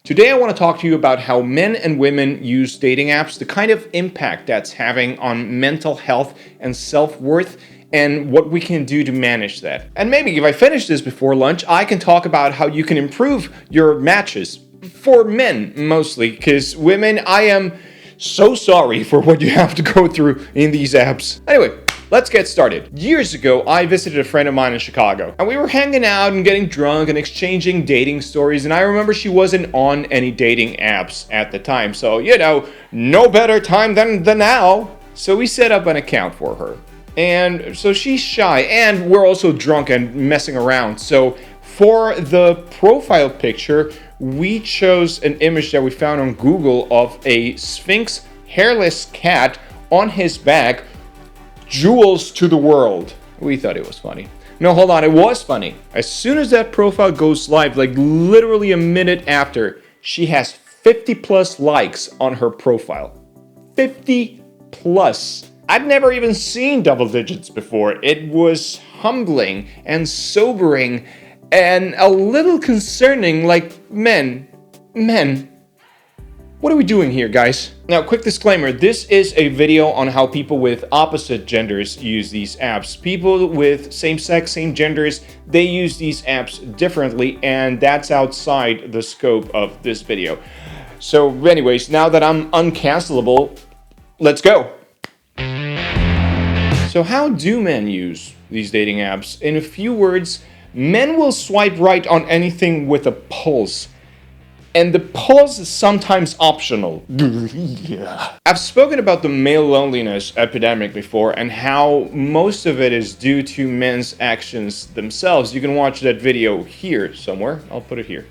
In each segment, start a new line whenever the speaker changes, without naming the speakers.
Today I want to talk to you about how men and women use dating apps, the kind of impact that's having on mental health and self-worth, and what we can do to manage that. And maybe if I finish this before lunch, I can talk about how you can improve your matches. For men, mostly, because women, I am so sorry for what you have to go through in these apps. Anyway, let's get started. Years ago, I visited a friend of mine in Chicago, and we were hanging out and getting drunk and exchanging dating stories, and I remember she wasn't on any dating apps at the time, so, no better time than the now. So we set up an account for her. And so she's shy, and we're also drunk and messing around. So for the profile picture, we chose an image that we found on Google of a Sphinx hairless cat on his back, jewels to the world. We thought it was funny. No, hold on, it was funny. As soon as that profile goes live, like literally a minute after, she has 50 plus likes on her profile. 50 plus. I'd never even seen double digits before. It was humbling and sobering and a little concerning, like, men, what are we doing here, guys? Now, quick disclaimer, this is a video on how people with opposite genders use these apps. People with same sex, same genders, they use these apps differently, and that's outside the scope of this video. So anyways, now that I'm uncancelable, let's go. So how do men use these dating apps? In a few words, men will swipe right on anything with a pulse. And the pulse is sometimes optional. I've spoken about the male loneliness epidemic before and how most of it is due to men's actions themselves. You can watch that video here somewhere. I'll put it here,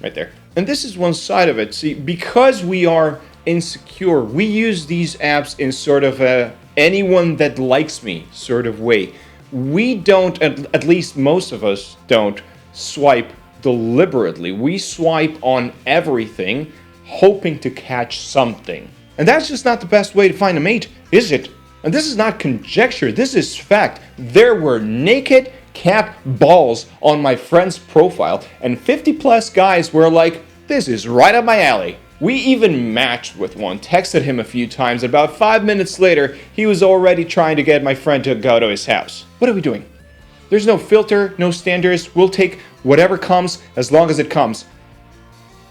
right there. And this is one side of it. See, because we are insecure, we use these apps in sort of a anyone that likes me sort of way. We don't, at least most of us don't, swipe deliberately. We swipe on everything, hoping to catch something. And that's just not the best way to find a mate, is it? And this is not conjecture, this is fact. There were naked cat balls on my friend's profile, and 50 plus guys were like, this is right up my alley. We even matched with one, texted him a few times. About 5 minutes later, he was already trying to get my friend to go to his house. What are we doing? There's no filter, no standards. We'll take whatever comes as long as it comes.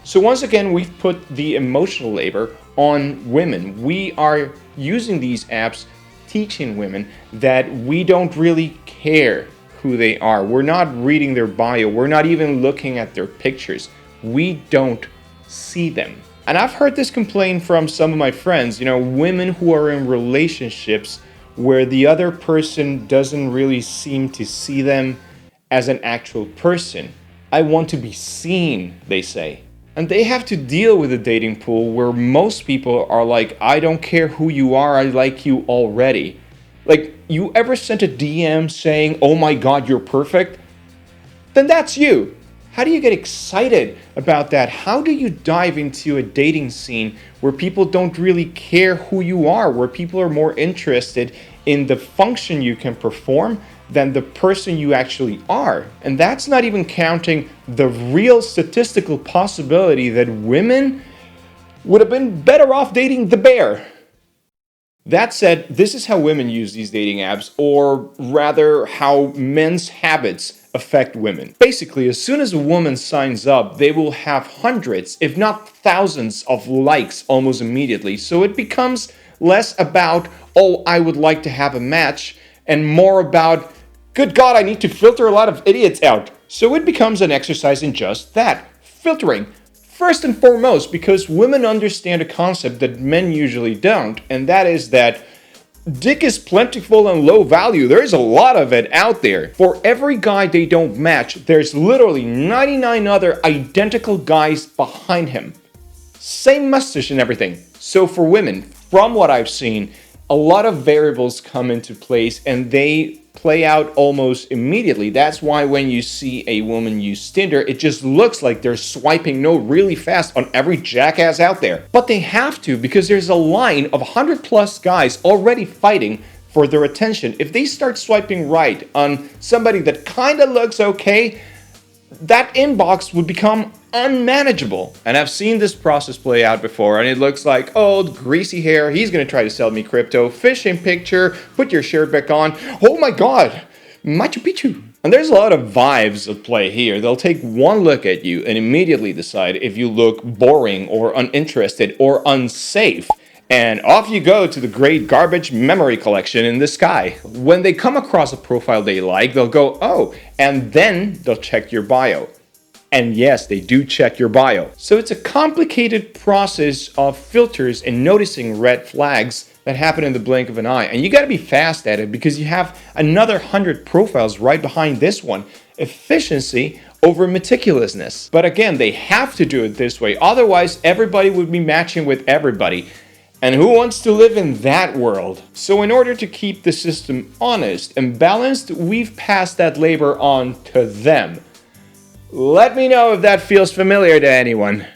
So once again, we've put the emotional labor on women. We are using these apps, teaching women that we don't really care who they are. We're not reading their bio. We're not even looking at their pictures. We don't see them. And I've heard this complaint from some of my friends, women who are in relationships where the other person doesn't really seem to see them as an actual person. I want to be seen, they say. And they have to deal with a dating pool where most people are like, I don't care who you are, I like you already. Like, you ever sent a DM saying, oh my God, you're perfect? Then that's you. How do you get excited about that? How do you dive into a dating scene where people don't really care who you are, where people are more interested in the function you can perform than the person you actually are? And that's not even counting the real statistical possibility that women would have been better off dating the bear. That said, this is how women use these dating apps, or rather how men's habits affect women. Basically, as soon as a woman signs up, they will have hundreds, if not thousands, of likes almost immediately. So it becomes less about, oh, I would like to have a match, and more about, good God, I need to filter a lot of idiots out. So it becomes an exercise in just that, filtering. First and foremost, because women understand a concept that men usually don't, and that is that dick is plentiful and low value. There is a lot of it out there. For every guy they don't match, there's literally 99 other identical guys behind him. Same mustache and everything. So for women, from what I've seen, a lot of variables come into place and they play out almost immediately. That's why when you see a woman use Tinder, it just looks like they're swiping really fast on every jackass out there. But they have to, because there's a line of 100 plus guys already fighting for their attention. If they start swiping right on somebody that kind of looks okay, that inbox would become unmanageable. And I've seen this process play out before, and it looks like old, greasy hair. He's gonna try to sell me crypto. Fishing picture, put your shirt back on. Oh my god, Machu Picchu. And there's a lot of vibes at play here. They'll take one look at you and immediately decide if you look boring or uninterested or unsafe. And off you go to the great garbage memory collection in the sky. When they come across a profile they like, they'll go, oh, and then they'll check your bio. And yes, they do check your bio. So it's a complicated process of filters and noticing red flags that happen in the blink of an eye. And you gotta be fast at it because you have another 100 profiles right behind this one. Efficiency over meticulousness. But again, they have to do it this way. Otherwise, everybody would be matching with everybody. And who wants to live in that world? So in order to keep the system honest and balanced, we've passed that labor on to them. Let me know if that feels familiar to anyone.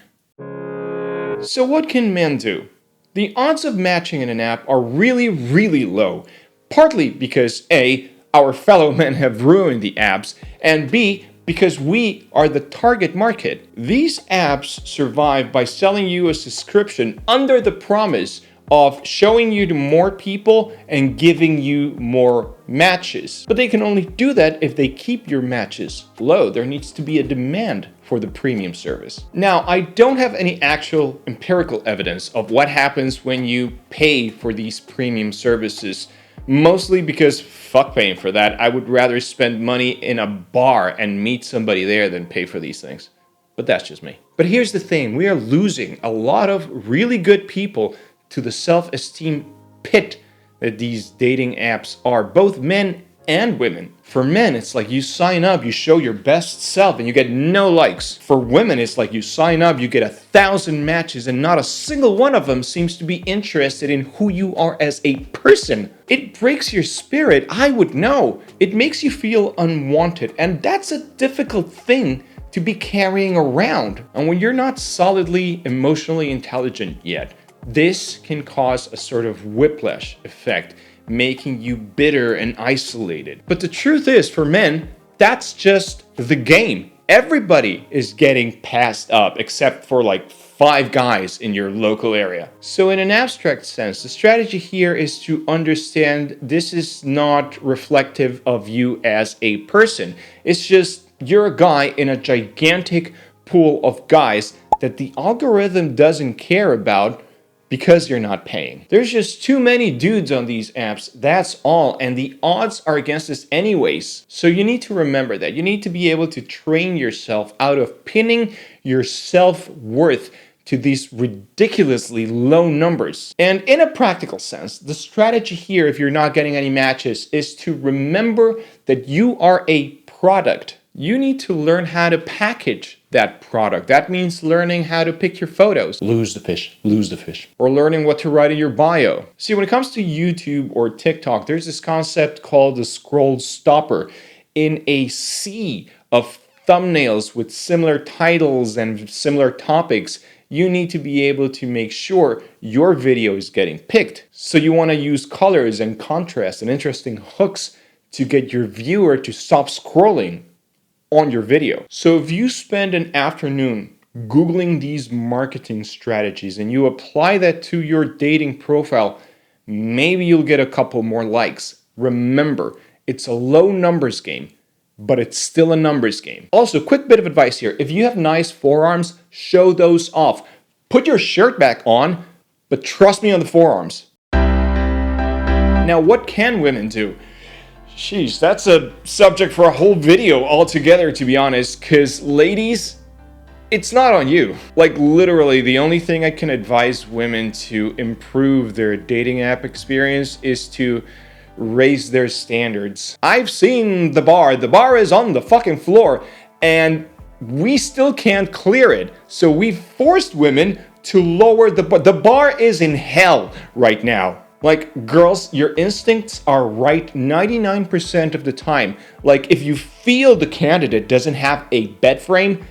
So what can men do? The odds of matching in an app are really, really low. Partly because A, our fellow men have ruined the apps, and B, because we are the target market. These apps survive by selling you a subscription under the promise of showing you to more people and giving you more matches. But they can only do that if they keep your matches low. There needs to be a demand for the premium service. Now, I don't have any actual empirical evidence of what happens when you pay for these premium services, mostly because fuck paying for that. I would rather spend money in a bar and meet somebody there than pay for these things. But that's just me. But here's the thing, we are losing a lot of really good people to the self-esteem pit that these dating apps are, both men and women. For men, it's like you sign up, you show your best self, and you get no likes. For women, it's like you sign up, you get 1,000 matches, and not a single one of them seems to be interested in who you are as a person. It breaks your spirit, I would know. It makes you feel unwanted, and that's a difficult thing to be carrying around. And when you're not solidly emotionally intelligent yet, this can cause a sort of whiplash effect, making you bitter and isolated. But the truth is, for men, that's just the game. Everybody is getting passed up except for like 5 guys in your local area. So in an abstract sense, the strategy here is to understand this is not reflective of you as a person. It's just you're a guy in a gigantic pool of guys that the algorithm doesn't care about because you're not paying. There's just too many dudes on these apps, that's all, and the odds are against us anyways. So you need to remember that. You need to be able to train yourself out of pinning your self-worth to these ridiculously low numbers. And in a practical sense, the strategy here, if you're not getting any matches, is to remember that you are a product. You need to learn how to package that product. That means learning how to pick your photos. Lose the fish. Or learning what to write in your bio. See, when it comes to YouTube or TikTok, there's this concept called the scroll stopper. In a sea of thumbnails with similar titles and similar topics, you need to be able to make sure your video is getting picked. So you want to use colors and contrast and interesting hooks to get your viewer to stop scrolling on your video. So if you spend an afternoon Googling these marketing strategies and you apply that to your dating profile, maybe you'll get a couple more likes. Remember, it's a low numbers game, but it's still a numbers game. Also, quick bit of advice here. If you have nice forearms, show those off. Put your shirt back on, but trust me on the forearms. Now, what can women do? Sheesh, that's a subject for a whole video altogether, to be honest, because ladies, it's not on you. Like literally, the only thing I can advise women to improve their dating app experience is to raise their standards. I've seen the bar is on the fucking floor, and we still can't clear it. So we've forced women to lower the bar. The bar is in hell right now. Like, girls, your instincts are right 99% of the time. Like, if you feel the candidate doesn't have a bed frame,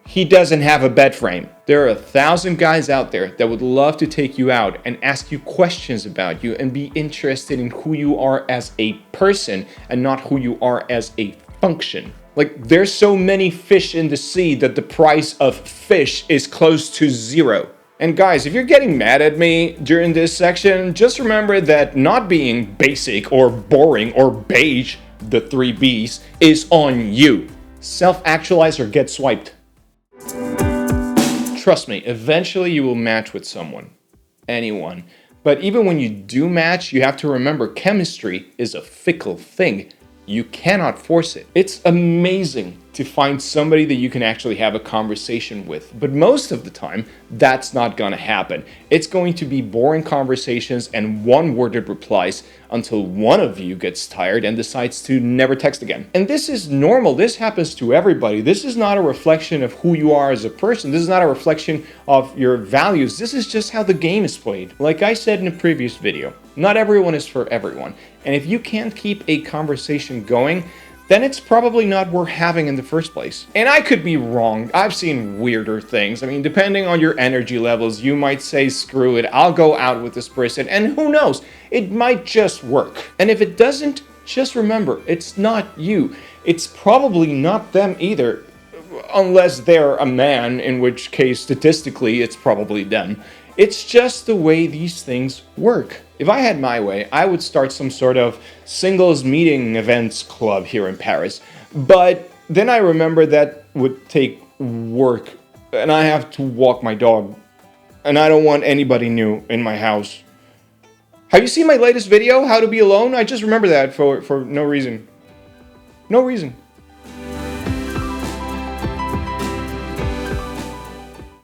he doesn't have a bed frame. There are 1,000 guys out there that would love to take you out and ask you questions about you and be interested in who you are as a person and not who you are as a function. Like, there's so many fish in the sea that the price of fish is close to zero. And guys, if you're getting mad at me during this section, just remember that not being basic or boring or beige, the 3 Bs, is on you. Self-actualize or get swiped. Trust me, eventually you will match with someone. Anyone. But even when you do match, you have to remember chemistry is a fickle thing. You cannot force it. It's amazing to find somebody that you can actually have a conversation with. But most of the time, that's not gonna happen. It's going to be boring conversations and one-worded replies until one of you gets tired and decides to never text again. And this is normal. This happens to everybody. This is not a reflection of who you are as a person. This is not a reflection of your values. This is just how the game is played. Like I said in a previous video, not everyone is for everyone. And if you can't keep a conversation going, then it's probably not worth having in the first place. And I could be wrong. I've seen weirder things. I mean, depending on your energy levels, you might say, screw it, I'll go out with this person, and who knows, it might just work. And if it doesn't, just remember, it's not you. It's probably not them either, unless they're a man, in which case, statistically, it's probably them. It's just the way these things work. If I had my way, I would start some sort of singles meeting events club here in Paris. But then I remember that would take work, and I have to walk my dog, and I don't want anybody new in my house. Have you seen my latest video, How to Be Alone? I just remember that for no reason. No reason.